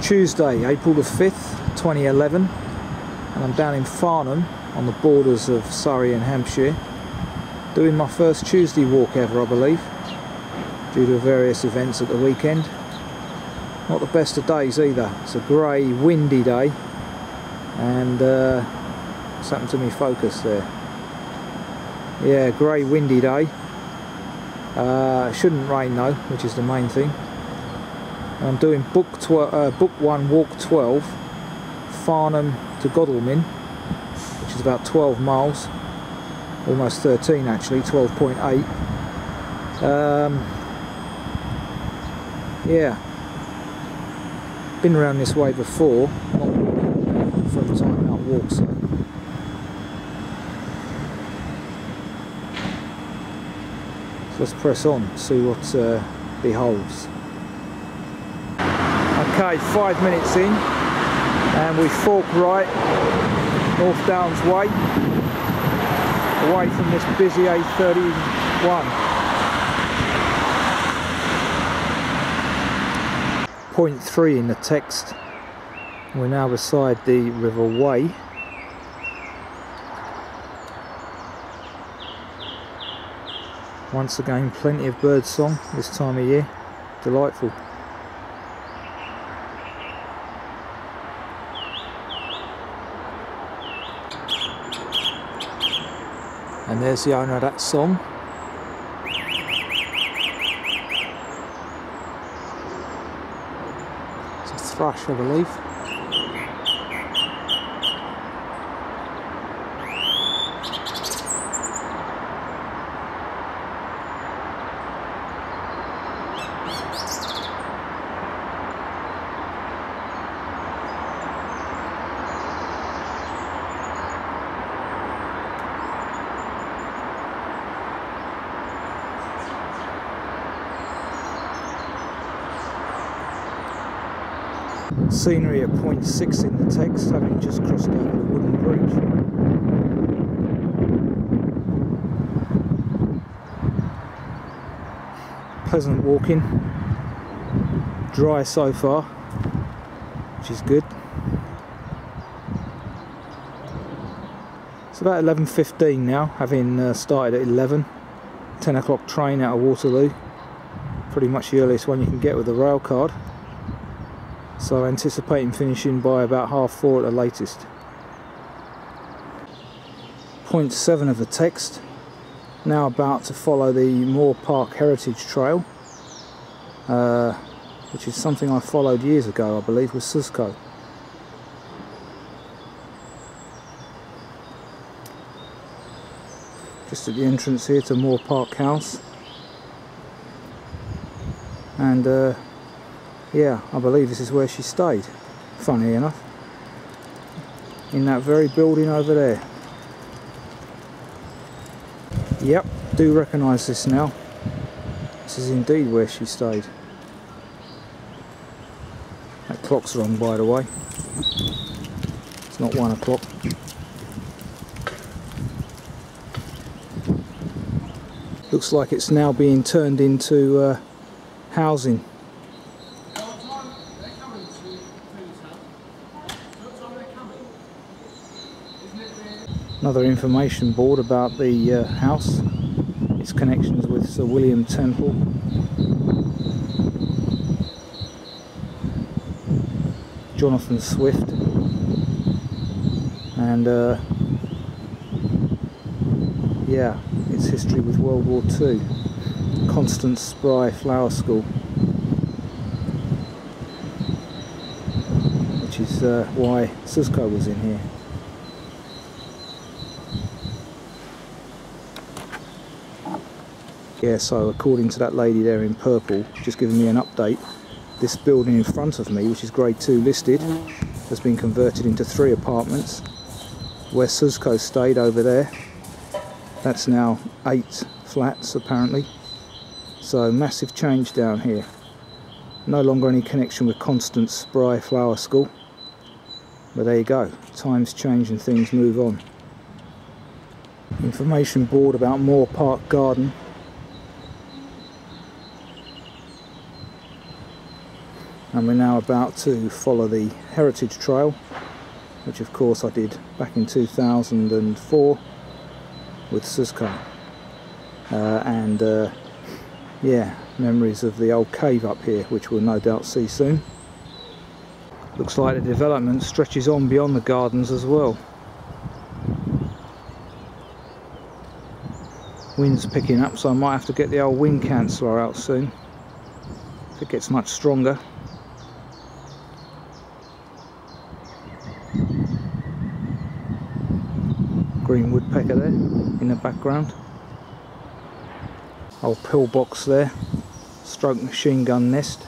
Tuesday, April the 5th, 2011, and I'm down in Farnham on the borders of Surrey and Hampshire, doing my first Tuesday walk ever, I believe, due to various events at the weekend. Not the best of days either. It's a grey, windy day, and what's happened to me focus there? Yeah, grey, windy day. It shouldn't rain though, which is the main thing. I'm doing book 1, walk 12, Farnham to Godalming, which is about 12 miles, almost 13 actually, 12.8. Yeah, been around this way before, not walking, from time out walks though. So let's press on, see what beholds. Okay, 5 minutes in, and we fork right, North Downs Way, away from this busy A31. Point 3 in the text. We're now beside the River Wey. Once again, plenty of bird song this time of year. Delightful. And there's the owner of that song. It's a thrush, I believe. Scenery at point 6 in the text, having just crossed over the wooden bridge. Pleasant walking, dry so far, which is good. It's about 11:15 now, having started at 11. 10 o'clock train out of Waterloo, pretty much the earliest one you can get with a rail card. So anticipating finishing by about 4:30 at the latest. Point 7 of the text. Now about to follow the Moor Park Heritage Trail, which is something I followed years ago, I believe, with Susco. Just at the entrance here to Moor Park House. And yeah, I believe this is where she stayed, funny enough, in that very building over there. Yep, do recognise this now. This is indeed where she stayed. That clock's wrong, by the way. It's not 1 o'clock. Looks like it's now being turned into housing. Another information board about the house, its connections with Sir William Temple. Jonathan Swift. And yeah, its history with World War II. Constance Spry Flower School. Which is why Susco was in here. Yeah, so according to that lady there in purple, just giving me an update, this building in front of me, which is grade 2 listed, has been converted into 3 apartments. Where Susco stayed over there, that's now 8 flats apparently. So massive change down here. No longer any connection with Constance Spry Flower School. But there you go, times change and things move on. Information board about Moor Park Garden. and we're now about to follow the Heritage Trail, which of course I did back in 2004 with Suzuki. Yeah, memories of the old cave up here, which we'll no doubt see soon. Looks like the development stretches on beyond the gardens as well. Wind's picking up, so I might have to get the old wind canceller out soon if it gets much stronger. Green woodpecker there in the background. Old pillbox there, stroke machine gun nest.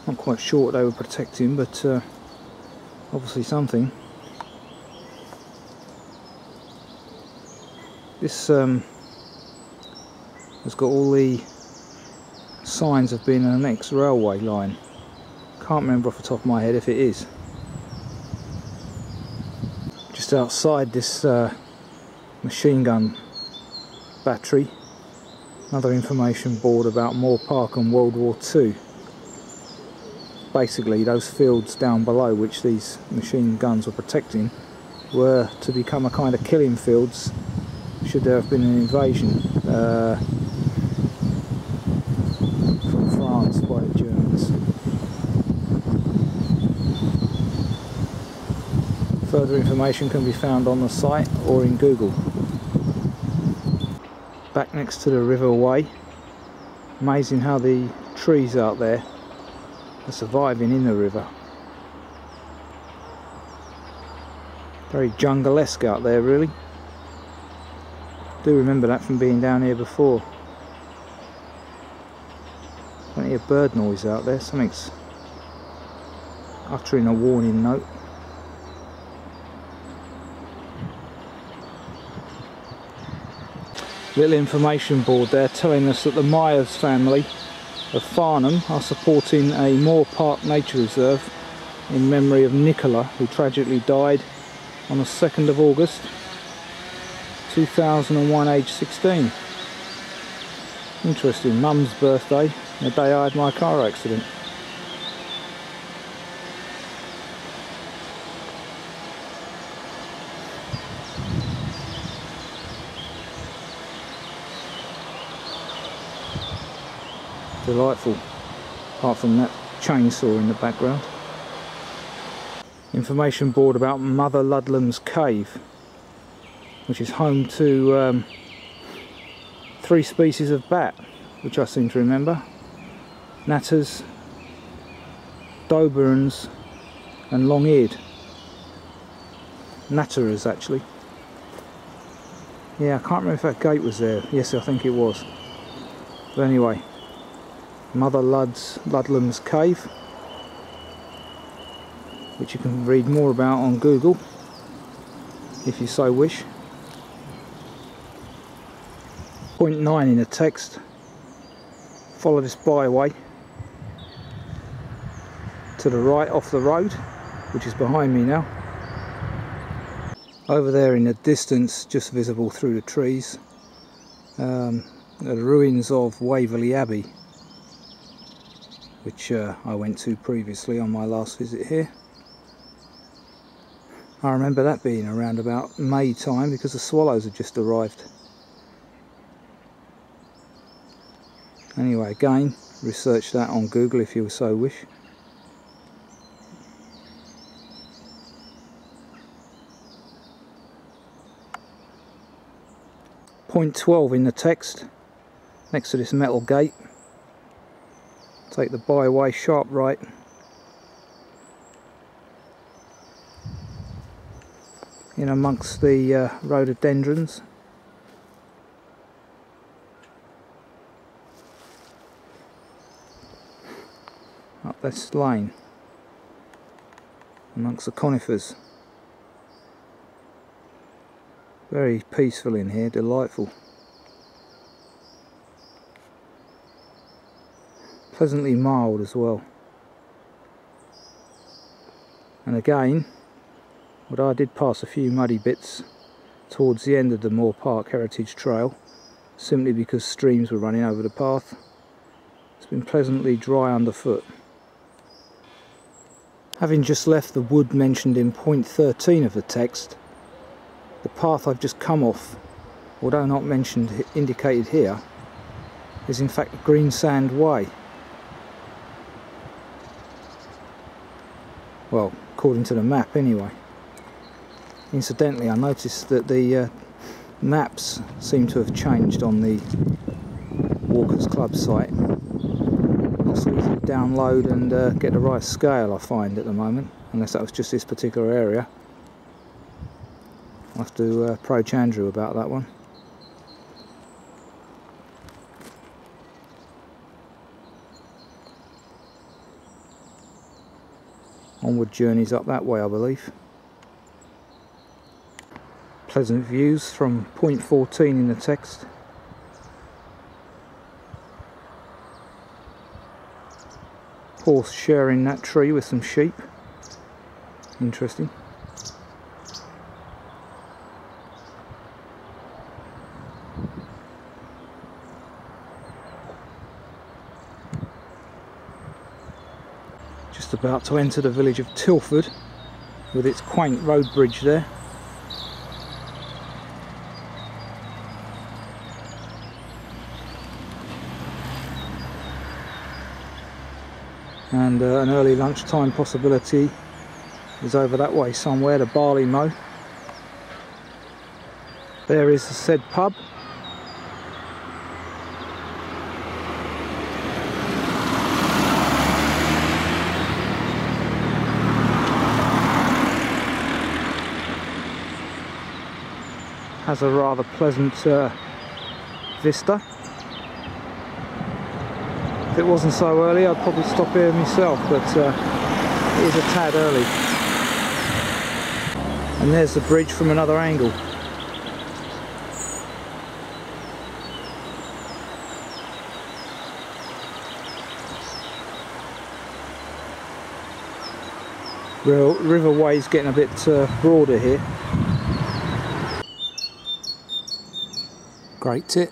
Not quite sure what they were protecting, but obviously something. This has got all the signs of being an next railway line. Can't remember off the top of my head if it is. Just outside this machine gun battery, another information board about Moor Park and World War II. Basically those fields down below which these machine guns were protecting were to become a kind of killing fields should there have been an invasion from France by the Germans. Further information can be found on the site or in Google. Back next to the River Wey. Amazing how the trees out there are surviving in the river. Very jungle-esque out there, really. Do remember that from being down here before. Plenty of bird noise out there. Something's uttering a warning note. Little information board there telling us that the Myers family of Farnham are supporting a Moor Park nature reserve in memory of Nicola, who tragically died on the 2nd of August 2001, aged 16. Interesting, Mum's birthday, the day I had my car accident. Delightful, apart from that chainsaw in the background. Information board about Mother Ludlam's Cave, which is home to 3 species of bat, which I seem to remember. Natters, Doberans and long-eared. Natterers, actually. Yeah, I can't remember if that gate was there. Yes, I think it was. But anyway, Mother Ludlam's Cave, which you can read more about on Google if you so wish. Point 9 in the text. Follow this byway to the right off the road, which is behind me now. Over there in the distance, just visible through the trees, are the ruins of Waverley Abbey, which I went to previously on my last visit here. I remember that being around about May time because the swallows had just arrived. Anyway, again, research that on Google if you so wish. Point 12 in the text, next to this metal gate. Take the byway sharp right. In amongst the rhododendrons. Up this lane. Amongst the conifers. Very peaceful in here, delightful. Pleasantly mild as well. And again, although I did pass a few muddy bits towards the end of the Moor Park Heritage Trail, simply because streams were running over the path, It's been pleasantly dry underfoot. Having just left the wood mentioned in point 13 of the text, the path I've just come off, although not mentioned indicated here, is in fact the Greensand Way. Well, according to the map anyway. Incidentally, I noticed that the maps seem to have changed on the Walkers Club site. Not so easy to download and get the right scale, I find, at the moment, unless that was just this particular area. I'll have to approach Andrew about that one. Onward journeys up that way, I believe. Pleasant views from point 14 in the text. Horse sharing that tree with some sheep. Interesting. Just about to enter the village of Tilford with its quaint road bridge there. And an early lunchtime possibility is over that way somewhere, the barley mow. There is the said pub. Has a rather pleasant vista. If it wasn't so early, I'd probably stop here myself, but it is a tad early. And there's the bridge from another angle. River Wey is getting a bit broader here. Great tit.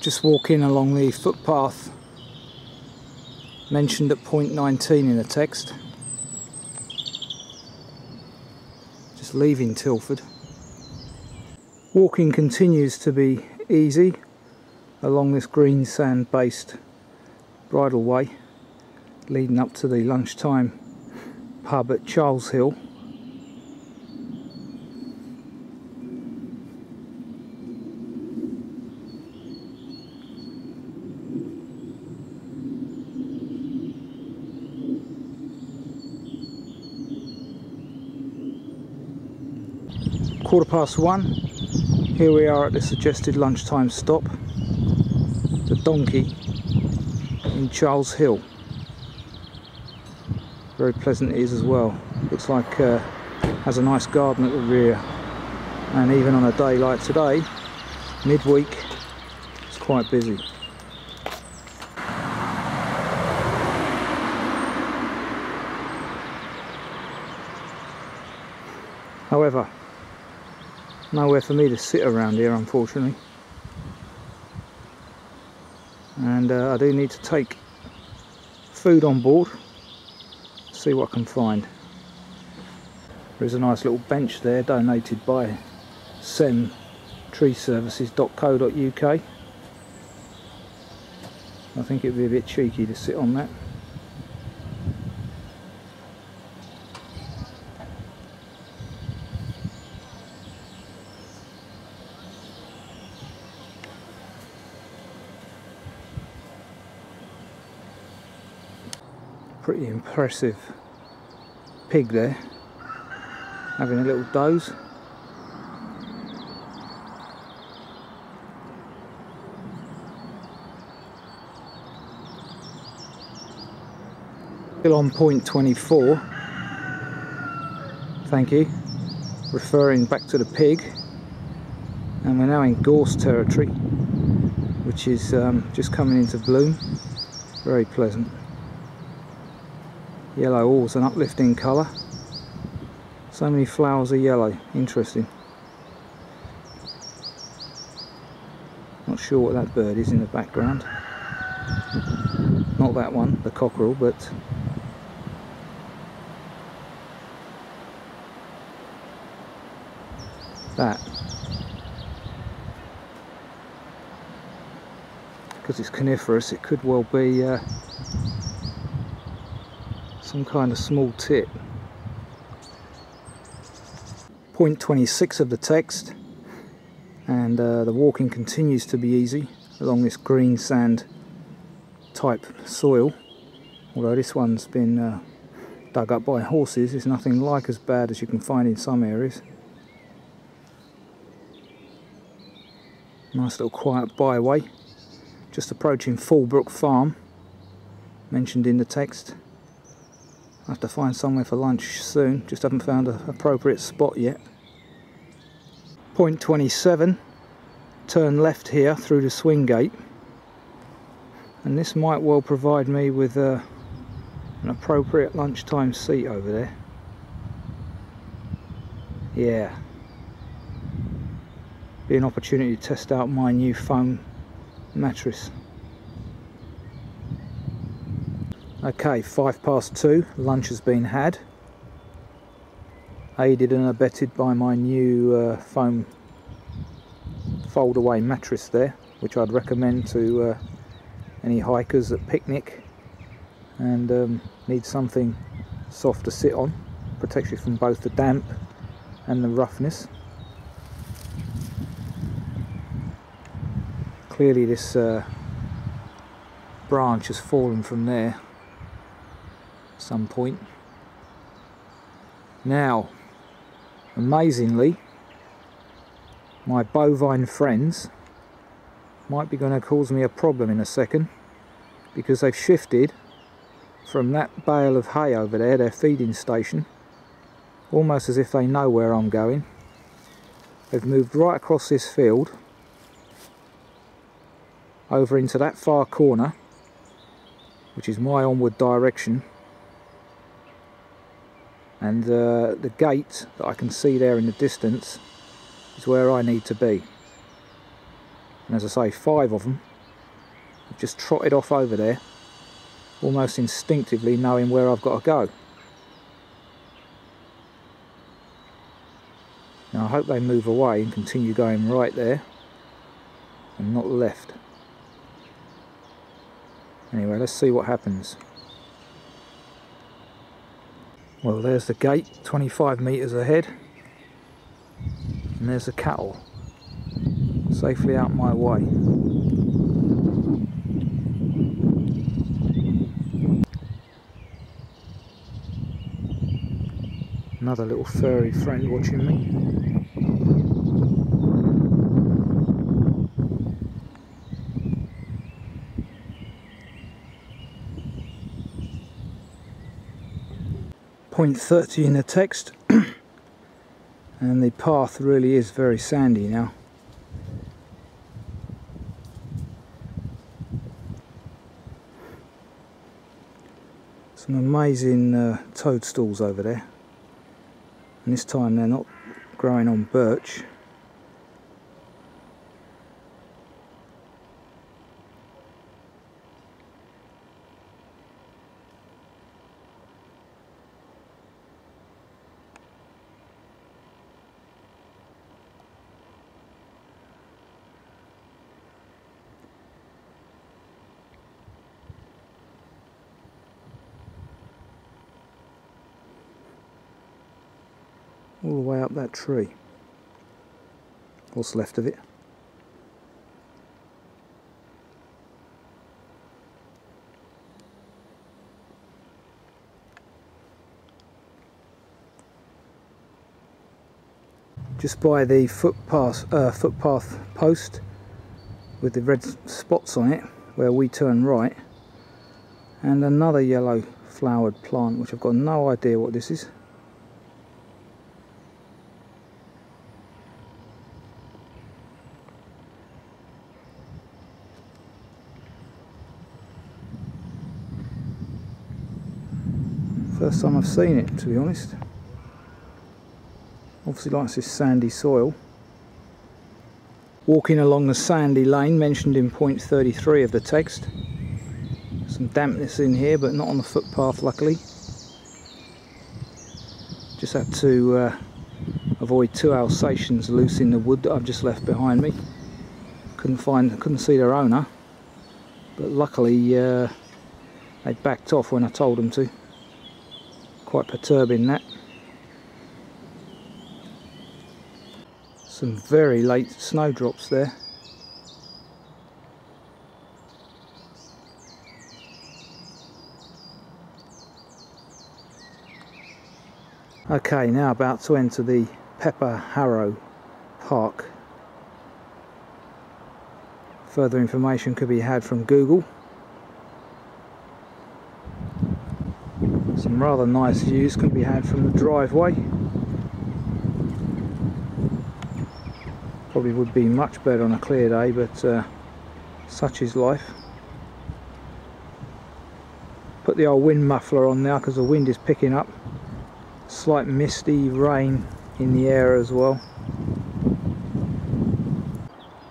Just walking along the footpath mentioned at point 19 in the text. Just leaving Tilford. Walking continues to be easy along this Greensand based bridleway leading up to the lunchtime pub at Charleshill. 1:15. Here we are at the suggested lunchtime stop, the Donkey in Charleshill. Very pleasant it is as well. Looks like has a nice garden at the rear, and even on a day like today, midweek, it's quite busy. However, nowhere for me to sit around here, unfortunately, and I do need to take food on board, see what I can find. There's a nice little bench there donated by semtreeservices.co.uk. I think it'd be a bit cheeky to sit on that. Pretty impressive pig there, having a little doze. Still on point 24. Thank you. Referring back to the pig. And we're now in gorse territory, which is just coming into bloom. Very pleasant. Yellow, always an uplifting colour. So many flowers are yellow. Interesting. Not sure what that bird is in the background. Not that one, the cockerel, but that. Because it's coniferous, it could well be some kind of small tit. Point 26 of the text, and the walking continues to be easy along this greensand type soil, although this one's been dug up by horses. It's nothing like as bad as you can find in some areas. Nice little quiet byway, just approaching Fallbrook Farm, mentioned in the text. I have to find somewhere for lunch soon, just haven't found an appropriate spot yet. Point 27, turn left here through the swing gate, and this might well provide me with an appropriate lunchtime seat over there. Yeah, be an opportunity to test out my new foam mattress. Okay, 2:05, lunch has been had, aided and abetted by my new foam fold away mattress there, which I'd recommend to any hikers that picnic and need something soft to sit on, protects you from both the damp and the roughness. Clearly this branch has fallen from there at some point. Now, amazingly, my bovine friends might be going to cause me a problem in a second, because they've shifted from that bale of hay over there, their feeding station, almost as if they know where I'm going. They've moved right across this field over into that far corner, which is my onward direction, and the gate that I can see there in the distance is where I need to be. And as I say, 5 of them have just trotted off over there, almost instinctively knowing where I've got to go. Now I hope they move away and continue going right there and not left. Anyway, let's see what happens. Well, there's the gate, 25 metres ahead, and there's the cattle, safely out my way. Another little furry friend watching me. Point 30 in the text, and the path really is very sandy now. Some amazing toadstools over there, and this time they're not growing on birch. All the way up that tree. What's left of it. Just by the footpath post with the red spots on it where we turn right, and another yellow flowered plant, which I've got no idea what this is. First time I've seen it, to be honest. Obviously likes this sandy soil. Walking along the sandy lane mentioned in point 33 of the text. Some dampness in here, but not on the footpath, luckily. Just had to avoid 2 Alsatians loose in the wood that I've just left behind me. Couldn't see their owner, but luckily they backed off when I told them to. Quite perturbing, that. Some very late snowdrops there. Okay, now about to enter the Peper Harrow Park. Further information could be had from Google. Some rather nice views can be had from the driveway. Probably would be much better on a clear day, but such is life. Put the old wind muffler on now because the wind is picking up. Slight misty rain in the air as well.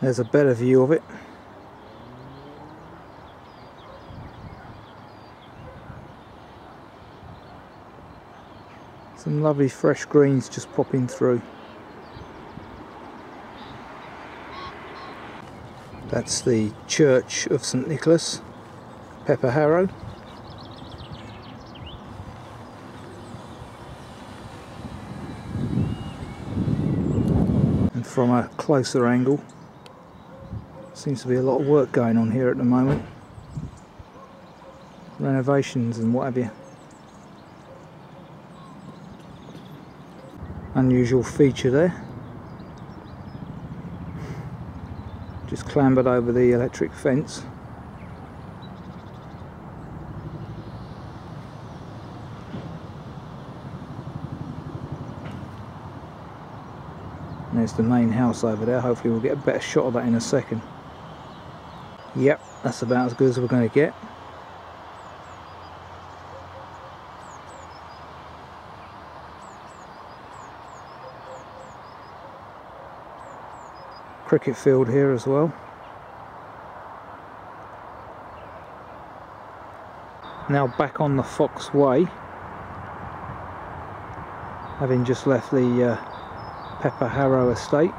There's a better view of it. Some lovely fresh greens just popping through. That's the Church of St Nicholas, Peper Harrow. And from a closer angle, seems to be a lot of work going on here at the moment. Renovations and what have you. Unusual feature there. Just clambered over the electric fence. And there's the main house over there. Hopefully we'll get a better shot of that in a second. Yep, that's about as good as we're going to get. Cricket field here as well. Now back on the Fox Way, having just left the Peper Harrow estate.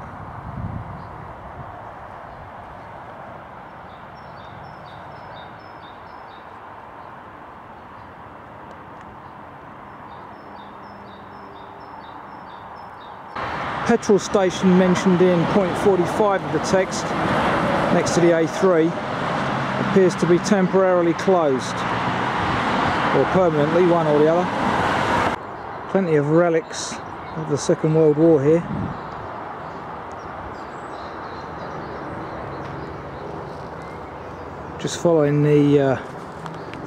Petrol station mentioned in point 45 of the text, next to the A3, appears to be temporarily closed, or permanently, one or the other. Plenty of relics of the Second World War here. Just following the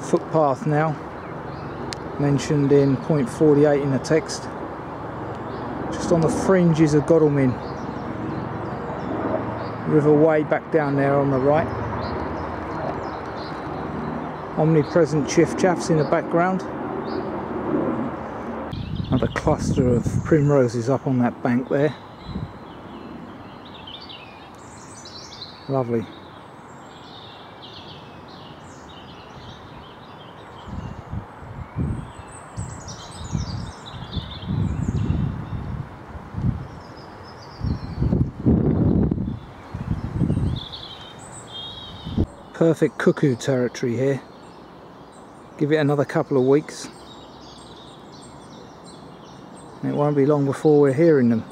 footpath now, mentioned in point 48 in the text. Just on the fringes of Godalming. River Wey back down there on the right. Omnipresent chiff-chaffs in the background. Another cluster of primroses up on that bank there. Lovely. Perfect cuckoo territory here. Give it another couple of weeks. And it won't be long before we're hearing them.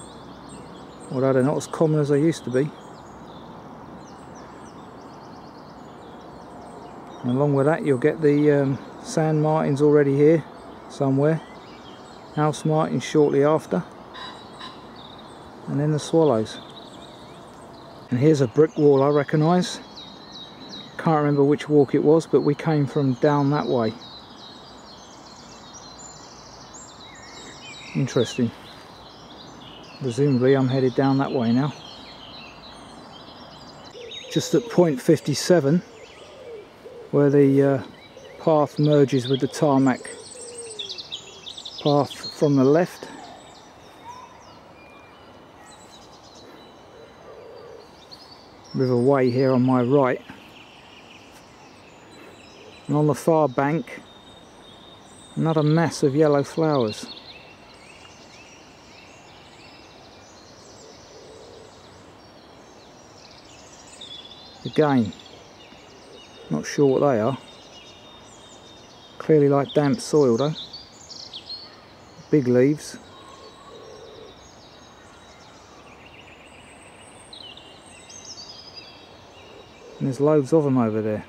Although they're not as common as they used to be. And along with that you'll get the sand martins already here somewhere. House martins shortly after. And then the swallows. And here's a brick wall I recognise. Can't remember which walk it was, but we came from down that way. Interesting. Presumably I'm headed down that way now. Just at point 57, where the path merges with the tarmac path from the left. River Wey here on my right. And on the far bank, another mass of yellow flowers. Again, not sure what they are. Clearly like damp soil though. Big leaves. And there's loads of them over there.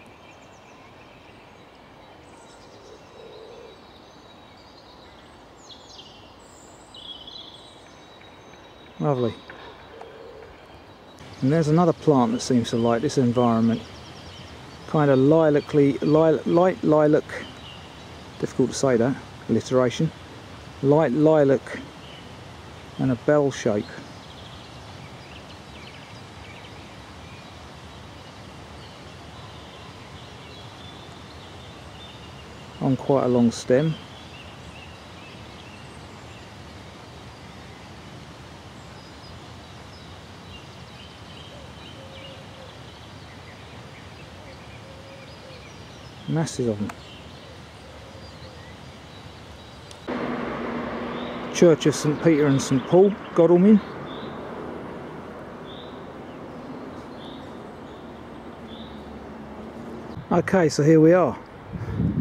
Lovely. And there's another plant that seems to like this environment. Kind of light lilac, difficult to say that, alliteration. Light lilac and a bell shape. On quite a long stem. Masses of them. Church of St Peter and St Paul, Godalming. Okay, so here we are.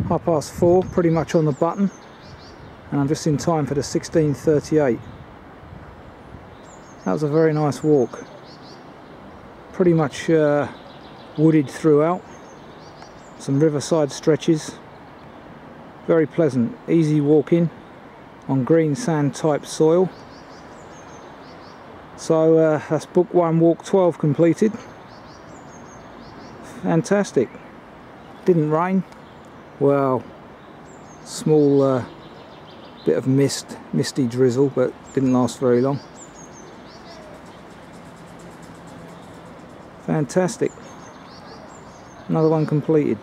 4:30, pretty much on the button, and I'm just in time for the 16:38. That was a very nice walk. Pretty much wooded throughout. Some riverside stretches. Very pleasant, easy walking on green sand type soil. So that's book 1, walk 12 completed. Fantastic. Didn't rain. Well, small bit of misty drizzle, but didn't last very long. Fantastic. Another one completed.